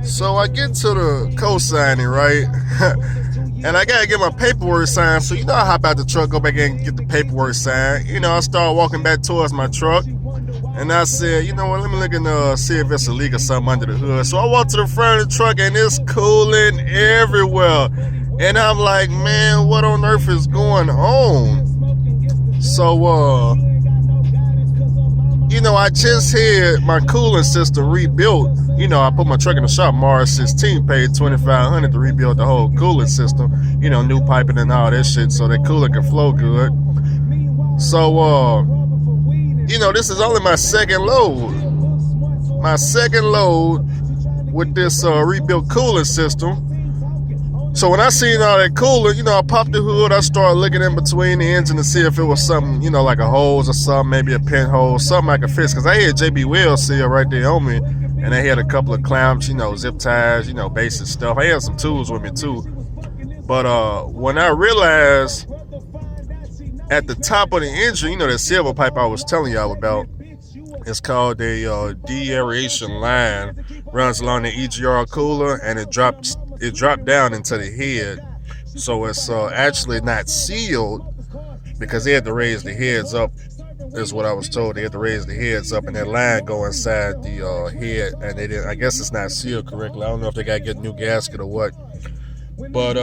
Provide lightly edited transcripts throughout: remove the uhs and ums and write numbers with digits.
So I get to the co-signing, right? And I gotta get my paperwork signed. So I hop out the truck, go back in and get the paperwork signed. I start walking back towards my truck. And I said, you know what, let me look and see if it's a leak or something under the hood. So I walk to the front of the truck and it's cooling everywhere. And I'm like, man, what on earth is going on? So, I just had my cooling system rebuilt. I put my truck in the shop March 16, paid $2,500 to rebuild the whole cooling system. New piping and all that shit so that coolant can flow good. So, this is only my second load. My second load with this rebuilt cooling system. So when I seen all that coolant, I popped the hood. I started looking in between the engine to see if it was something, like a hose or something, maybe a pinhole, something I could fix. Because I had JB Wheel seal right there on me. And they had a couple of clamps, zip ties, basic stuff. I had some tools with me too. But when I realized at the top of the engine, that silver pipe I was telling y'all about, it's called a de-aeration line, runs along the EGR cooler, and it dropped down into the head. So it's actually not sealed because they had to raise the heads up, is what I was told. They had to raise the heads up and that line go inside the head, and they didn't. I guess it's not sealed correctly. I don't know if they got to get a new gasket or what. But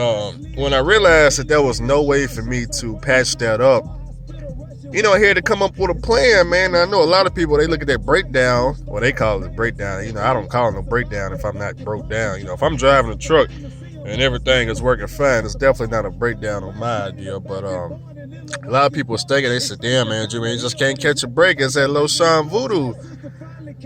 when I realized that there was no way for me to patch that up, I had to come up with a plan, man. I know a lot of people, they look at that breakdown, or they call it a breakdown. I don't call it no breakdown if I'm not broke down. If I'm driving a truck and everything is working fine, it's definitely not a breakdown on my idea. But a lot of people was thinking, they said, damn, man, Jimmy, you just can't catch a break. It's that Loshan voodoo.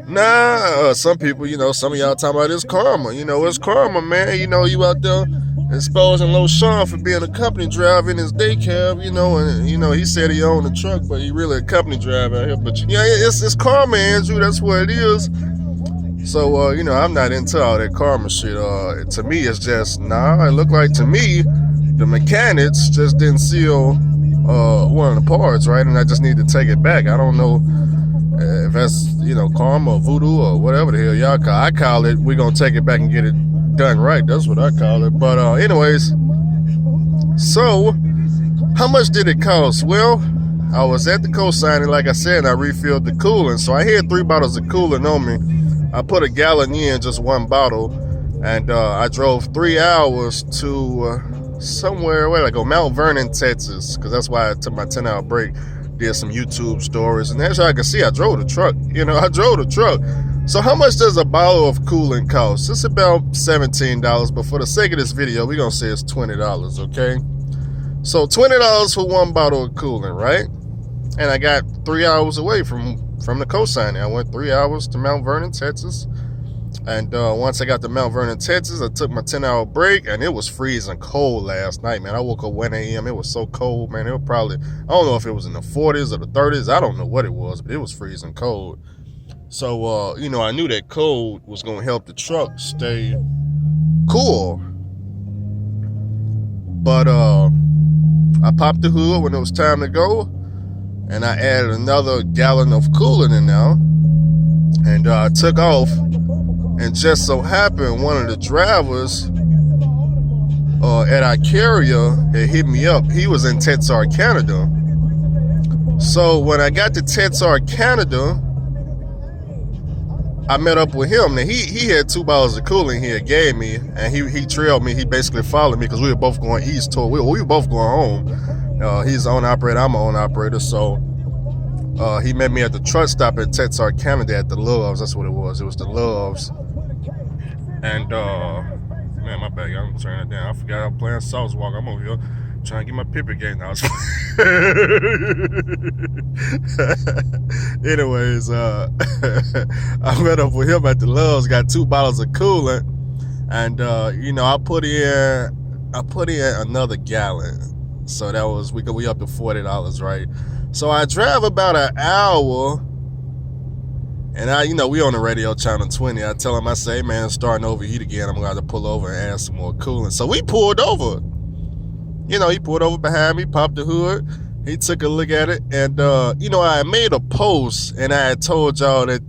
Nah, some people, some of y'all talking about it's karma. It's karma, man. You out there exposing Loshan for being a company driver in his day cab, and he said he owned a truck, but he really a company driver out here. But it's karma, Andrew. That's what it is. So I'm not into all that karma shit. To me, it's just it looked like to me the mechanics just didn't seal one of the parts, right? And I just need to take it back. I don't know if that's karma or voodoo or whatever the hell y'all call. I call it. We're gonna take it back and get it done right. That's what I call it. But anyways, so how much did it cost? Well, I was at the co-signing, like I said, and I refilled the coolant. So I had 3 bottles of coolant on me. I put a gallon in, just 1 bottle, and I drove 3 hours to somewhere, where did I go? Mount Vernon, Texas, because that's why I took my 10-hour break. Did some YouTube stories, and as y'all can see, I drove the truck. I drove the truck. So how much does a bottle of coolant cost? It's about $17, but for the sake of this video, we're going to say it's $20, okay? So $20 for 1 bottle of coolant, right? And I got 3 hours away from the co-signing. I went 3 hours to Mount Vernon, Texas. And once I got to Mount Vernon, Texas, I took my 10-hour break, and it was freezing cold last night, man. I woke up 1 a.m. It was so cold, man. It was probably, I don't know if it was in the 40s or the 30s. I don't know what it was, but it was freezing cold. So, I knew that cold was going to help the truck stay cool. But I popped the hood when it was time to go, and I added another gallon of coolant in there, and I took off. And just so happened, one of the drivers at our carrier had hit me up. He was in Texar, Canada. So when I got to Texar, Canada, I met up with him. Now he had 2 bottles of coolant he had gave me, and he trailed me. He basically followed me because we were both going east toward. We were both going home. He's the owner operator. I'm an owner operator. So he met me at the truck stop in Texar, Canada, at the Loves. That's what it was. It was the Loves. And man, my bad, I'm turning it down. I forgot I'm playing Sauce Walk. I'm over here trying to get my pipper game now. Anyways, I met up with him at the Loves, got 2 bottles of coolant, and I put in another gallon. So that was we up to $40, right? So I drive about an hour. And we on the radio channel 20. I tell him, I say, man, it's starting to overheat again. I'm going to have to pull over and add some more coolant. So we pulled over. He pulled over behind me, popped the hood. He took a look at it. And, I made a post, and I had told y'all that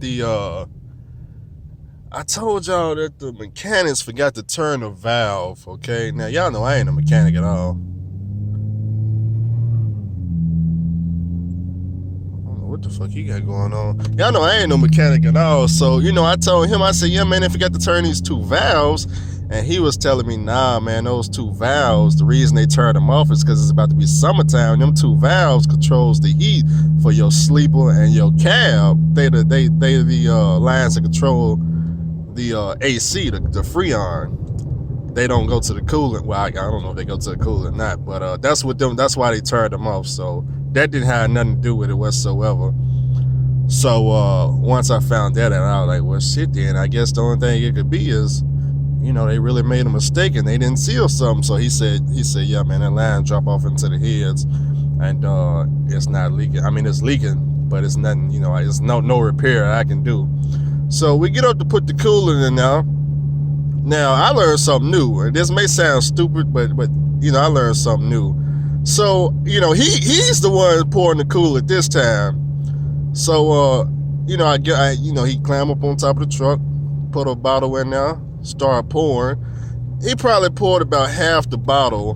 I told y'all that the mechanics forgot to turn the valve, okay? Now, y'all know I ain't a mechanic at all. What the fuck he got going on? Y'all know I ain't no mechanic at all. So, I told him, I said, yeah, man, if you got to turn these 2 valves, and he was telling me, nah, man, those 2 valves, the reason they turned them off is because it's about to be summertime. Them 2 valves controls the heat for your sleeper and your cab. They the lines that control the AC, the Freon. They don't go to the coolant. Well, I don't know if they go to the coolant or not, but that's why they turned them off. So that didn't have nothing to do with it whatsoever. So once I found that out, I was like, well, shit, then I guess the only thing it could be is, they really made a mistake and they didn't seal something. So he said, yeah, man, that line drop off into the heads, and it's not leaking. I mean, it's leaking, but it's nothing. It's no repair I can do. So we get up to put the coolant in now. Now, I learned something new, and this may sound stupid, but I learned something new. So, he's the one pouring the coolant this time. So, he climbed up on top of the truck, put a bottle in there, started pouring. He probably poured about half the bottle,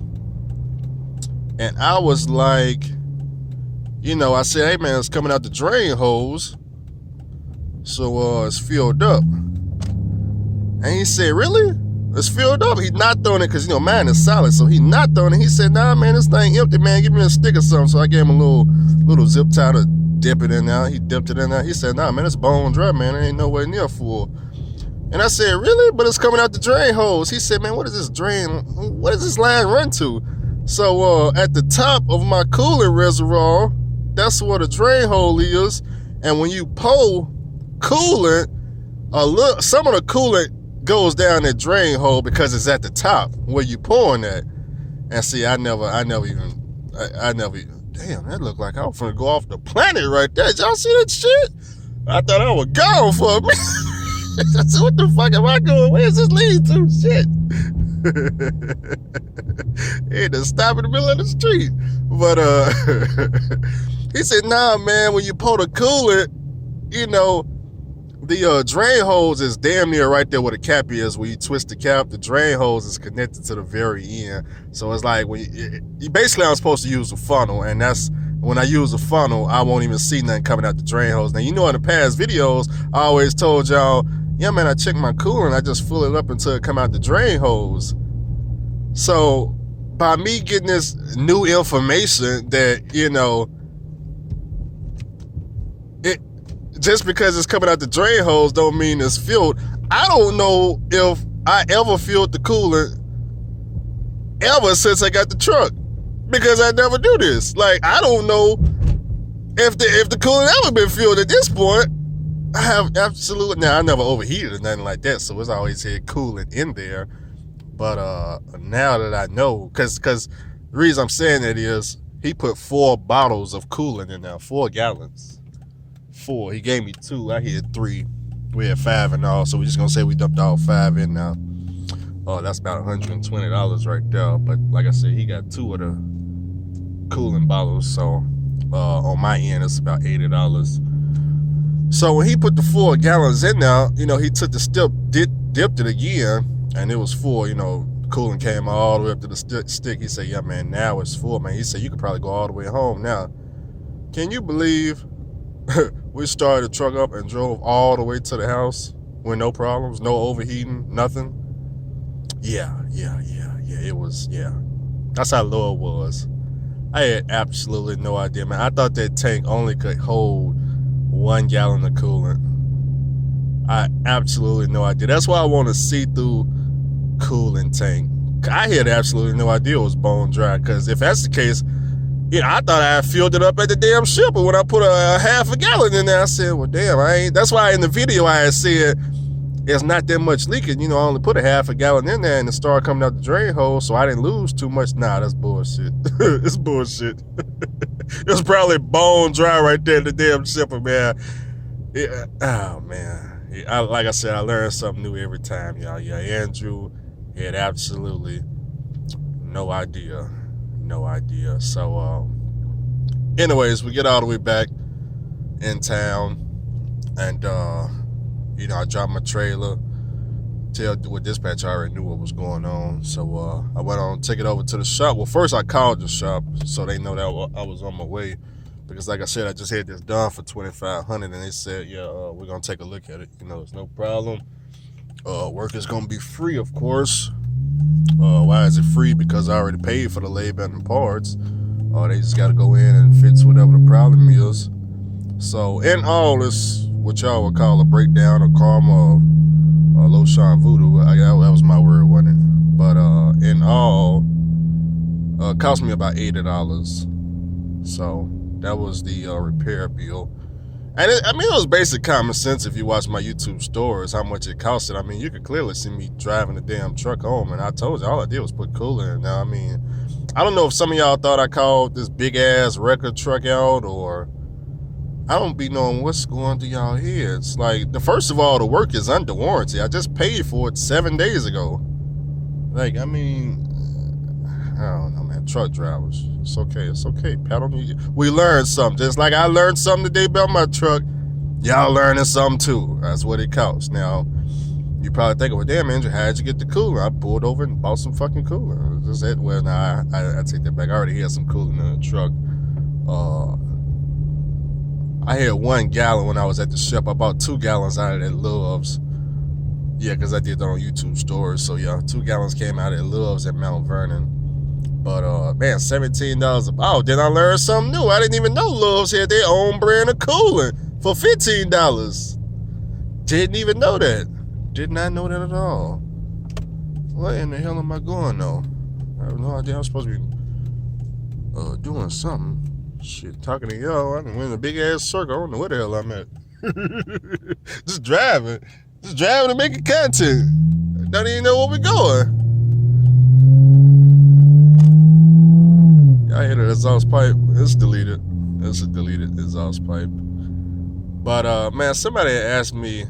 and I was like, I said, hey, man, it's coming out the drain hose, so it's filled up. And he said, really? It's filled up? He's not throwing it because, mine is solid. So he's not throwing it. He said, nah, man, this thing empty, man. Give me a stick or something. So I gave him a little zip tie to dip it in there. He dipped it in there. He said, nah, man, it's bone dry, man. It ain't nowhere near full. And I said, really? But it's coming out the drain hose. He said, man, what does this line run to? So at the top of my coolant reservoir, that's where the drain hole is. And when you pour coolant, some of the coolant goes down that drain hole because it's at the top where you pouring at. And see, I never even, damn, that looked like I was finna go off the planet right there. Did y'all see that shit? I thought I was gone for a minute. I said, what the fuck am I going? Where's this leading to? Shit. He had to stop in the middle of the street. But he said, nah, man, when you pour the coolant, the drain hose is damn near right there where the cap is. When you twist the cap, the drain hose is connected to the very end. So it's like when you basically, I'm supposed to use a funnel, and that's when I use a funnel, I won't even see nothing coming out the drain hose. Now, in the past videos, I always told y'all, yeah, man, I check my coolant, I just fill it up until it come out the drain hose. So by me getting this new information that, just because it's coming out the drain hose don't mean it's filled. I don't know if I ever filled the coolant ever since I got the truck, because I never do this. Like, I don't know if the coolant ever been filled at this point. I have absolutely, now I never overheated or nothing like that, so it's always had coolant in there. But now that I know, because the reason I'm saying that is he put 4 bottles of coolant in there, 4 gallons. 4. He gave me 2. I had 3. We had 5 in all, so we're just gonna say we dumped all 5 in now. Oh, that's about $120 right there. But like I said, he got 2 of the coolant bottles, so on my end it's about $80. So when he put the 4 gallons in there, he took the stick, dipped it again, and it was full. Coolant came all the way up to the stick. He said, yeah, man, now it's full, man. He said, you could probably go all the way home now. Can you believe we started the truck up and drove all the way to the house with no problems, no overheating, nothing? Yeah, it was, yeah. That's how low it was. I had absolutely no idea, man. I thought that tank only could hold 1 gallon of coolant. I absolutely no idea. That's why I want a see-through coolant tank. I had absolutely no idea it was bone dry, because if that's the case, I thought I filled it up at the damn ship, but when I put a half a gallon in there, I said, well, damn, that's why in the video I had said it's not that much leaking. I only put a half a gallon in there and it started coming out the drain hole, so I didn't lose too much. Nah, that's bullshit. It's bullshit. It was probably bone dry right there in the damn shipper, man. Yeah. Oh, man. Yeah, like I said, I learned something new every time, y'all. Yeah, Andrew had absolutely no idea. No idea. So, anyways, we get all the way back in town, and I dropped my trailer. tell with dispatch, I already knew what was going on. So I went on, took it over to the shop. Well, first I called the shop so they know that I was on my way. Because like I said, I just had this done for $2,500, and they said, yeah, we're gonna take a look at it. It's no problem. Work is gonna be free, of course. Why is it free? Because I already paid for the labor and the parts. They just gotta go in and fix whatever the problem is. So in all, it's what y'all would call a breakdown, or karma, or low shine voodoo. That was my word, wasn't it? But in all, it cost me about $80. So that was the repair bill. And it was basic common sense if you watch my YouTube stories, how much it costed. You could clearly see me driving the damn truck home, and I told you all I did was put coolant in. Now, I don't know if some of y'all thought I called this big-ass record truck out, or I don't be knowing what's going through y'all heads. Like, first of all, the work is under warranty. I just paid for it 7 days ago. Like, I don't know, man. Truck drivers, it's okay. Pat on you. We learned something. Just like I learned something today about my truck, y'all learning something too. That's what it costs. Now, you probably think, well, damn, Andrew, how'd you get the coolant? I pulled over and bought some fucking coolant. Just that. Well, nah, I take that back. I already had some coolant in the truck. I had 1 gallon when I was at the shop. I bought 2 gallons out of that Love's. Yeah, because I did that on YouTube stores. So yeah, 2 gallons came out of Love's at Mount Vernon. But man, $17 a bottle. Then I learned something new. I didn't even know Love's had their own brand of coolant for $15. Didn't even know that. Did not know that at all. What in the hell am I going though? I have no idea. I'm supposed to be doing something. Shit, talking to y'all. I done went in a big ass circle. I don't know where the hell I'm at. Just driving and making content. Don't even know where we're going. I hit an exhaust pipe. It's deleted. It's a deleted exhaust pipe. But man, somebody asked me.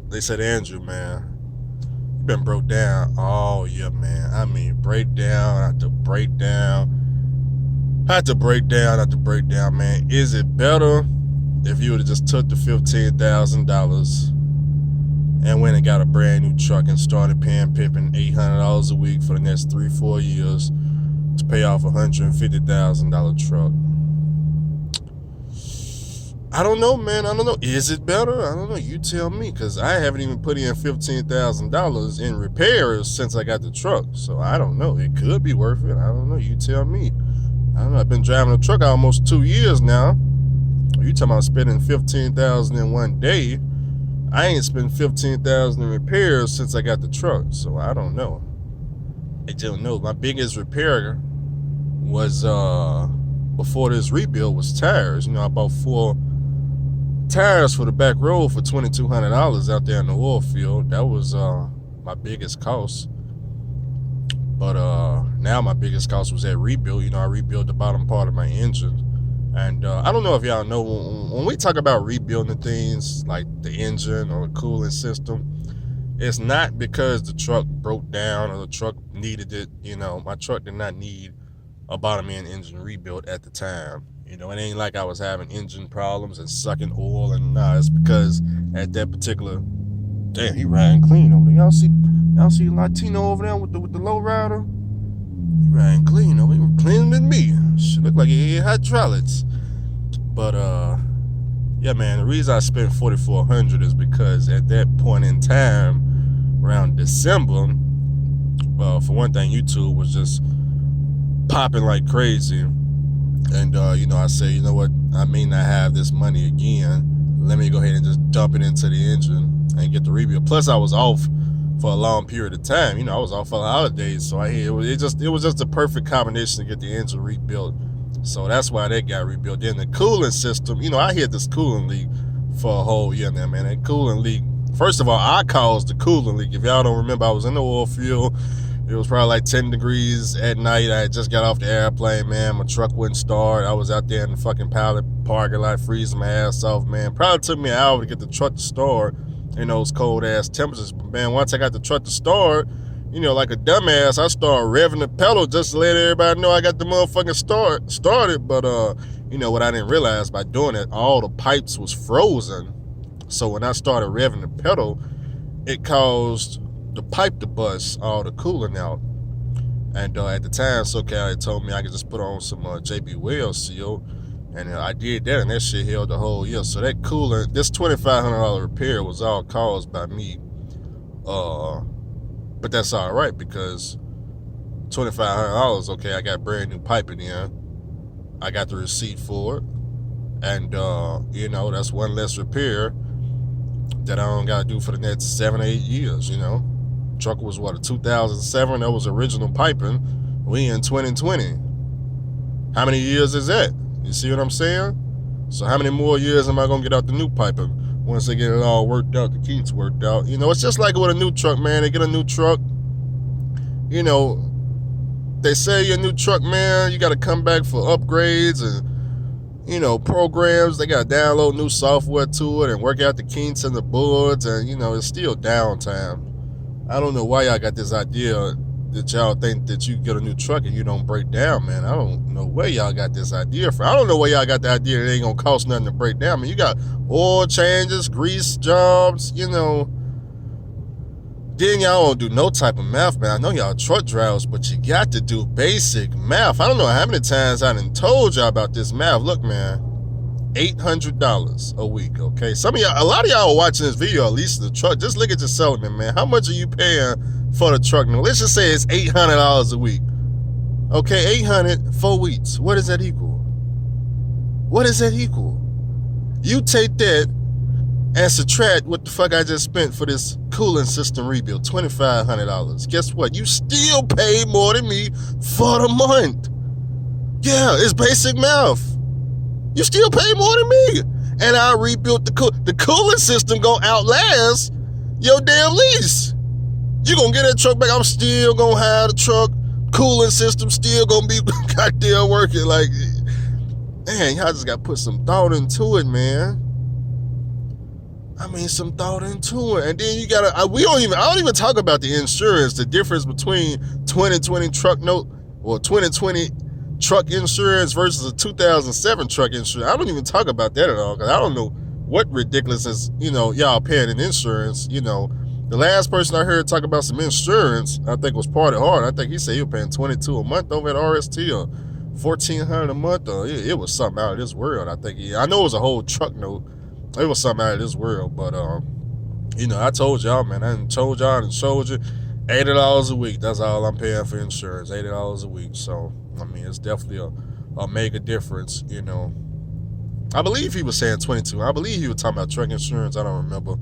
They said, Andrew, man, you been broke down. Oh yeah, man. Breakdown after breakdown. After breakdown, man. Is it better if you would have just took the $15,000 and went and got a brand new truck and started paying Pippin $800 a week for the next 3-4 years to pay off a $150,000 truck? I don't know, man. I don't know. Is it better? I don't know. You tell me, because I haven't even put in $15,000 in repairs since I got the truck. So I don't know. It could be worth it. I don't know. You tell me. I don't know. I've been driving a truck almost 2 years now. You talking about spending $15,000 in one day? I ain't spent $15,000 in repairs since I got the truck. So I don't know. I don't know. My biggest repair was before this rebuild was tires. I bought 4 tires for the back road for $2,200 out there in the oil field. That was my biggest cost. But now my biggest cost was that rebuild. I rebuilt the bottom part of my engine. And I don't know if y'all know, when we talk about rebuilding things like the engine or the cooling system, it's not because the truck broke down or the truck needed it. My truck did not need a bottom end engine rebuild at the time. It ain't like I was having engine problems and sucking oil, and nah, it's because at that particular, damn, he riding clean over there. Y'all see Latino over there with the low rider? He riding clean over there, cleaner than me. Shit look like he had hydraulics. But yeah, man, the reason I spent $4,400 is because at that point in time, around December, for one thing, YouTube was just popping like crazy. And I said, you know what, I may not have this money again. Let me go ahead and just dump it into the engine and get the rebuild. Plus, I was off for a long period of time. I was off for the holidays, so it was just a perfect combination to get the engine rebuilt. So that's why that got rebuilt. Then the cooling system, I hit this coolant leak for a whole year now, man. That coolant leak, first of all, I caused the coolant leak. If y'all don't remember, I was in the oil field. It was probably like 10 degrees at night. I had just got off the airplane, man. My truck wouldn't start. I was out there in the fucking pilot parking lot freezing my ass off, man. Probably took me an hour to get the truck to start in those cold ass temperatures. But man, once I got the truck to start, like a dumbass, I started revving the pedal just to let everybody know I got the motherfucking started. But what I didn't realize by doing it, all the pipes was frozen. So when I started revving the pedal, it caused the pipe to bust, all the coolant out. And at the time, SoCal had told me I could just put on some JB Weld seal, and I did that, and that shit held the whole year. So that coolant, this $2,500 repair was all caused by me. But that's all right, because $2,500, okay, I got brand new piping in. I got the receipt for it, and you know, that's one less repair that I don't gotta do for the next 7-8 years. You know, truck was what, a 2007? That was original piping. We in 2020. How many years is that? You see what I'm saying? So how many more years am I gonna get out the new piping once they get it all worked out, the kinks worked out? You know, it's just like with a new truck, man. They get a new truck, you know, they say your new truck, man, you got to come back for upgrades and, you know, programs. They got to download new software to it and work out the kinks and the boards, and, you know, it's still downtime. I don't know why y'all got this idea that y'all think that you get a new truck and you don't break down, man. I don't know where y'all got this idea from. I don't know where y'all got the idea that it ain't going to cost nothing to break down. I mean, you got oil changes, grease jobs, you know. Then y'all don't do no type of math, man. I know y'all truck drivers, but you got to do basic math. I don't know how many times I done told y'all about this math. Look, man, $800 a week, okay? Some of y'all, a lot of y'all are watching this video, at least the truck. Just look at your settlement, man. How much are you paying for the truck? Now, let's just say it's $800 a week. Okay, 800, 4 weeks. What does that equal? What does that equal? You take that and subtract what the fuck I just spent for this cooling system rebuild, $2,500. Guess what? You still pay more than me for the month. Yeah, it's basic math. You still pay more than me. And I rebuilt the cooling system gonna outlast your damn lease. You gonna get that truck back. I'm still gonna have the truck. Cooling system still gonna be goddamn working. Like, man, y'all just gotta put some thought into it, man. I mean, some thought into it. And then you gotta, I don't even talk about the insurance, the difference between 2020 truck note or 2020 truck insurance versus a 2007 truck insurance. I don't even talk about that at all, because I don't know what ridiculousness, you know, y'all paying in insurance. You know, the last person I heard talk about some insurance, I think, was Party Hard. I think he said he was paying $22 a month over at RST, or $1,400 a month, or it was something out of this world. I think I know it was a whole truck note. It was something out of this world, but you know, I told y'all, man. I done told y'all and showed you, $80 a week. That's all I'm paying for insurance, $80 a week. So I mean, it's definitely a mega difference, you know. I believe he was saying 22. I believe he was talking about truck insurance. I don't remember.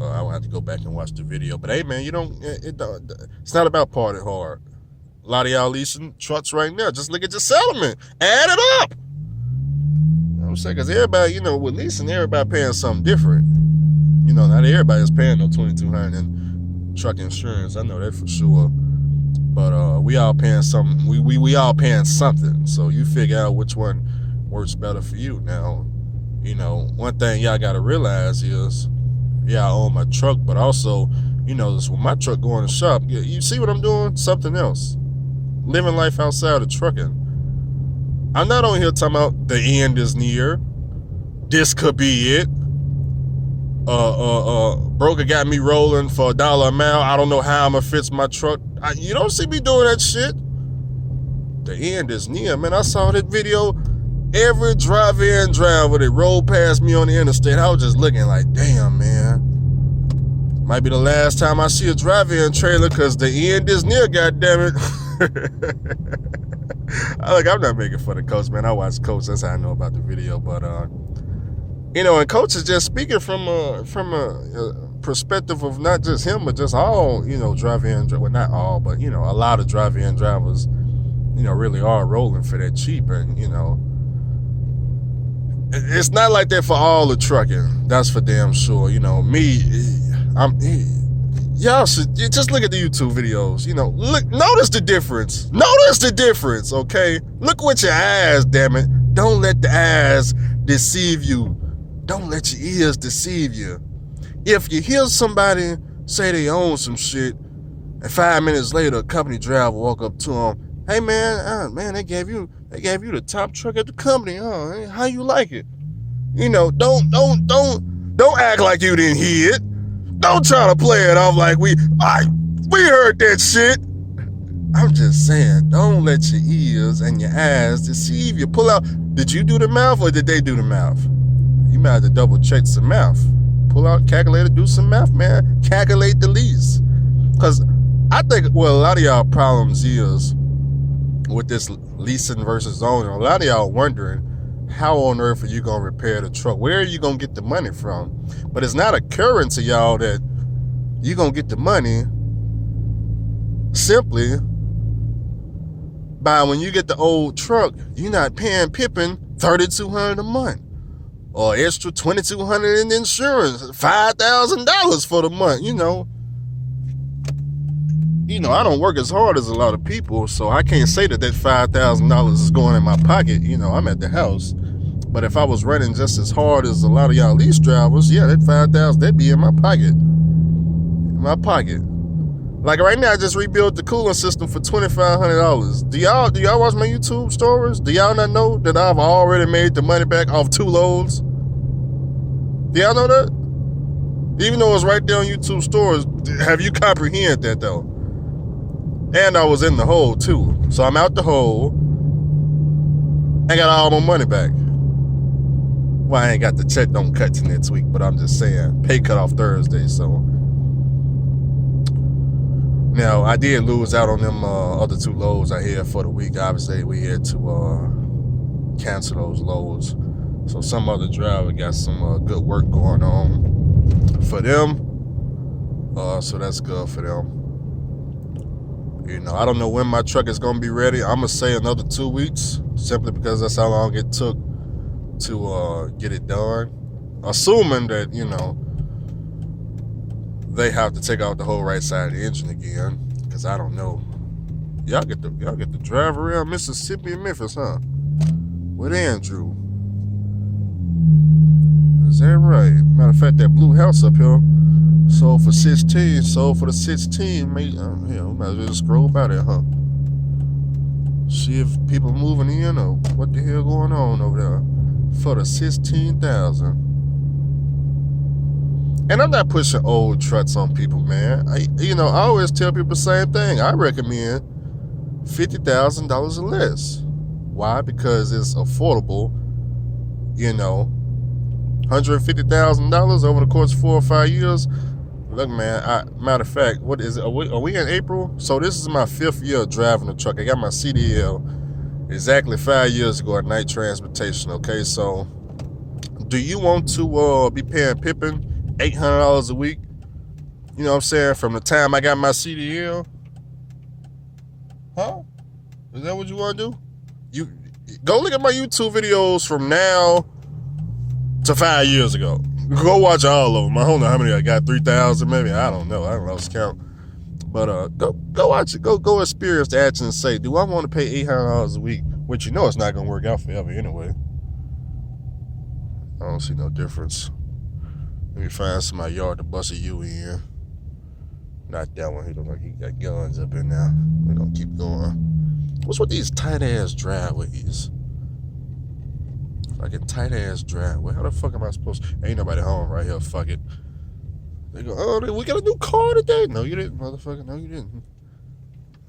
I will have to go back and watch the video. But hey, man, you don't. It's not about Party Hard. A lot of y'all leasing trucks right now. Just look at your settlement. Add it up. I'm saying, because everybody, you know, with leasing, everybody paying something different. You know, not everybody's paying no $2,200 in truck insurance. I know that for sure. But we all paying something. We all paying something. So you figure out which one works better for you. Now, you know, one thing y'all got to realize is, yeah, I own my truck, but also, you know, this, when my truck go in the shop, you see what I'm doing? Something else. Living life outside of trucking. I'm not on here talking about the end is near. This could be it. Broker got me rolling for $1 a mile. I don't know how I'm gonna fix my truck. You don't see me doing that shit. The end is near, man. I saw that video. Every drive-in driver that rolled past me on the interstate, I was just looking like, damn, man. Might be the last time I see a drive-in trailer, because the end is near, goddammit. Look, I'm not making fun of Coach, man. I watch Coach. That's how I know about the video. But, you know, and Coach is just speaking from a perspective of not just him, but just all, you know, drive-in, well, not all, but, you know, a lot of drive-in drivers, you know, really are rolling for that cheap. And, you know, it's not like that for all the trucking. That's for damn sure. You know, y'all should just look at the YouTube videos. You know, notice the difference. Notice the difference, okay? Look with your eyes, damn it. Don't let the eyes deceive you. Don't let your ears deceive you. If you hear somebody say they own some shit, and 5 minutes later, a company driver walk up to them, hey man, they gave you the top truck at the company, huh? How you like it? You know, don't act like you didn't hear it. Don't try to play it off like we heard that shit. I'm just saying, don't let your ears and your eyes deceive you. Pull out. Did you do the math or did they do the math? You might have to double check some math. Pull out calculator, do some math, man. Calculate the lease. Because I think what a lot of y'all problems is with this leasing versus owning, a lot of y'all wondering, how on earth are you going to repair the truck? Where are you going to get the money from? But it's not occurring to y'all that you're going to get the money simply by when you get the old truck, you're not paying Pippin $3,200 a month or extra $2,200 in insurance, $5,000 for the month. You know, I don't work as hard as a lot of people, so I can't say that $5,000 is going in my pocket. I'm at the house. But if I was running just as hard as a lot of y'all lease drivers, yeah, that $5,000, that'd be in my pocket. Like right now, I just rebuilt the coolant system for $2,500. Do y'all watch my YouTube stories? Do y'all not know that I've already made the money back off 2 loads? Do y'all know that? Even though it's right there on YouTube stories, have you comprehend that though? And I was in the hole too. So I'm out the hole. I got all my money back. Well, I ain't got the check don't cut to next week, but I'm just saying, pay cut off Thursday, so. Now, I did lose out on them other 2 loads I had for the week. Obviously, we had to cancel those loads. So some other driver got some good work going on for them. So that's good for them. I don't know when my truck is going to be ready. I'm going to say another 2 weeks, simply because that's how long it took to get it done. Assuming that, they have to take out the whole right side of the engine again, because I don't know. Y'all get the drive around Mississippi and Memphis, huh? With Andrew. Is that right? Matter of fact, that blue house up here sold for 16. Sold for the 16. Might as well just scroll by there, huh? See if people moving in or what the hell going on over there for the 16,000. And I'm not pushing old trucks on people, man. I always tell people the same thing. I recommend $50,000 or less. Why? Because it's affordable. $150,000 over the course of 4 or 5 years. Look, man, matter of fact, what is it? Are we in April? So this is my 5th year driving the truck. I got my CDL exactly 5 years ago at Night Transportation, okay? So do you want to be paying Pippin $800 a week? You know what I'm saying? From the time I got my CDL? Huh? Is that what you want to do? You go look at my YouTube videos from now to 5 years ago. Go watch all of them. I don't know how many I got, 3,000 maybe. I don't know. I don't lost count. But go watch it. Go experience the action and say, do I want to pay $800 a week? Which it's not going to work out forever anyway. I don't see no difference. Let me find somebody yard to bust a U in. Not that one. He look like he got guns up in there. We're going to keep going. What's with these tight-ass driveways? Like a tight-ass driveway. How the fuck am I supposed to... Ain't nobody home right here. Fuck it. They go, oh, we got a new car today. No, you didn't, motherfucker. No, you didn't.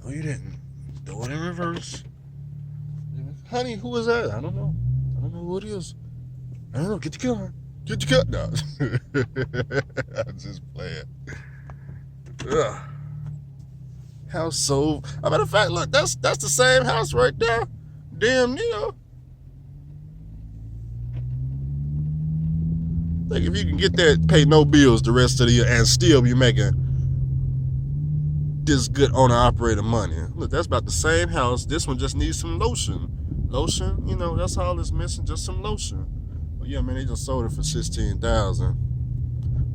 No, you didn't. Do it in reverse. Honey, who is that? I don't know. I don't know who it is. I don't know. Get the car. Get your cut. No. I'm just playing. Ugh. House so... As a matter of fact, look, that's the same house right there. Damn near. Like, if you can get that, pay no bills the rest of the year and still be making this good owner-operator money. Look, that's about the same house. This one just needs some lotion. Lotion, that's all it's missing, just some lotion. But yeah, man, they just sold it for $16,000.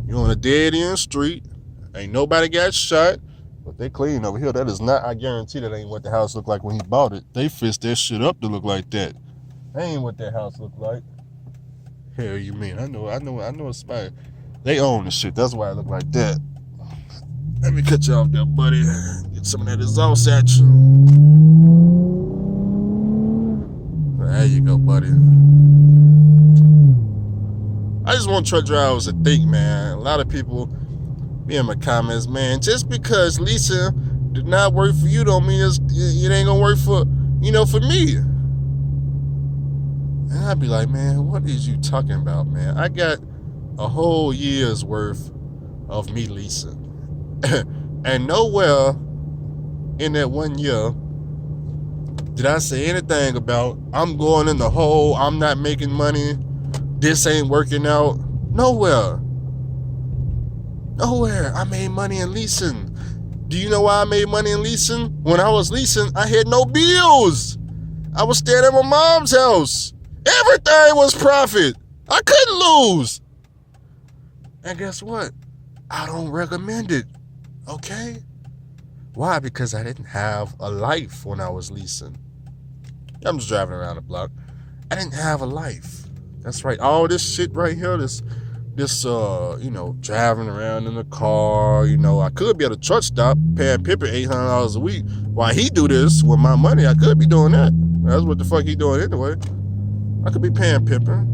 You're on a dead-end street. Ain't nobody got shot. But they clean over here. That is not, I guarantee that ain't what the house looked like when he bought it. They fixed that shit up to look like that. That ain't what that house looked like. Hell you mean? I know a spot. They own the shit. That's why it look like that. Let me cut you off there, buddy. Get some of that exhaust at you. There you go, buddy. I just want truck drivers to think, man. A lot of people, Me in my comments, man. Just because leasing did not work for you don't mean it ain't gonna work for for me. And I'd be like, man, what is you talking about, man? I got a whole year's worth of me leasing. And nowhere in that 1 year did I say anything about I'm going in the hole, I'm not making money, this ain't working out. Nowhere. I made money in leasing. Do you know why I made money in leasing? When I was leasing, I had no bills. I was staying at my mom's house. Everything was profit. I couldn't lose. And guess what? I don't recommend it. Okay? Why? Because I didn't have a life when I was leasing. I'm just driving around the block. I didn't have a life. That's right. All this shit right here, this driving around in the car, I could be at a truck stop paying Pippin $800 a week. While he do this with my money, I could be doing that. That's what the fuck he doing anyway. I could be paying Pippin,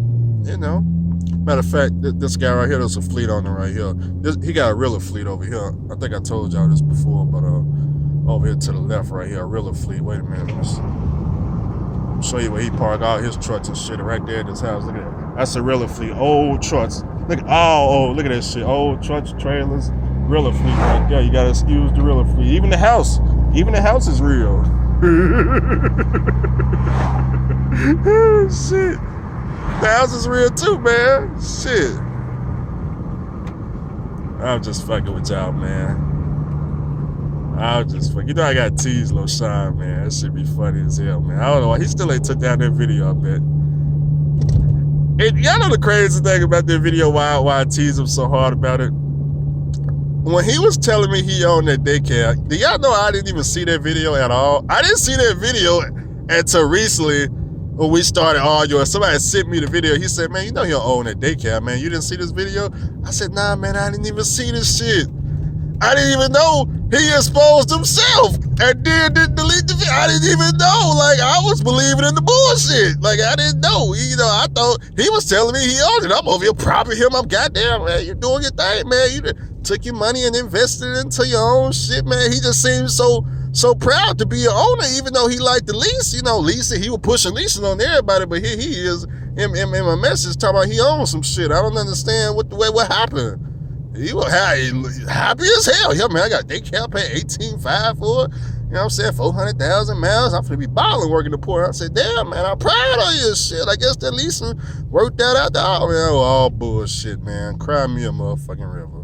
Matter of fact, this guy right here, there's a fleet on him right here. He got a reeler fleet over here. I think I told y'all this before, but over here to the left right here, a reeler fleet. Wait a minute. I'll show you where he parked all his trucks and shit right there at this house. Look at that. That's a reeler fleet. Old trucks. Look at that shit. Old trucks, trailers, reeler fleet right there. You gotta excuse the reeler fleet. Even the house is real. Shit. The house is real too, man. Shit. I'm just fucking with y'all, man. I got teased Lil Shine, man. That shit be funny as hell, man. I don't know why he still ain't took down that video, I bet. And y'all know the crazy thing about that video, why I teased him so hard about it? When he was telling me he owned that daycare, do y'all know I didn't even see that video at all? I didn't see that video until recently when we started arguing. Somebody sent me the video. He said, man, you know you don't own that daycare, man. You didn't see this video? I said, nah, man, I didn't even see this shit. I didn't even know he exposed himself and then didn't delete the video. I didn't even know. Like, I was believing in the bullshit. Like, I didn't know. I thought he was telling me he owned it. I'm over here propping him. I'm goddamn, man, you're doing your thing, man. You took your money and invested it into your own shit, man. He just seems so proud to be an owner, even though he liked the lease. Leasing, he was pushing leasing on everybody, but here he is in my message talking about he owns some shit. I don't understand what happened. He was happy as hell. Yeah, man, I got daycare paying $18,500 for it. You know what I'm saying? 400,000 miles. I'm finna be balling working the port. I said, damn, man, I'm proud of you shit. I guess that leasing worked that out. Oh, man, all bullshit, man. Cry me a motherfucking river.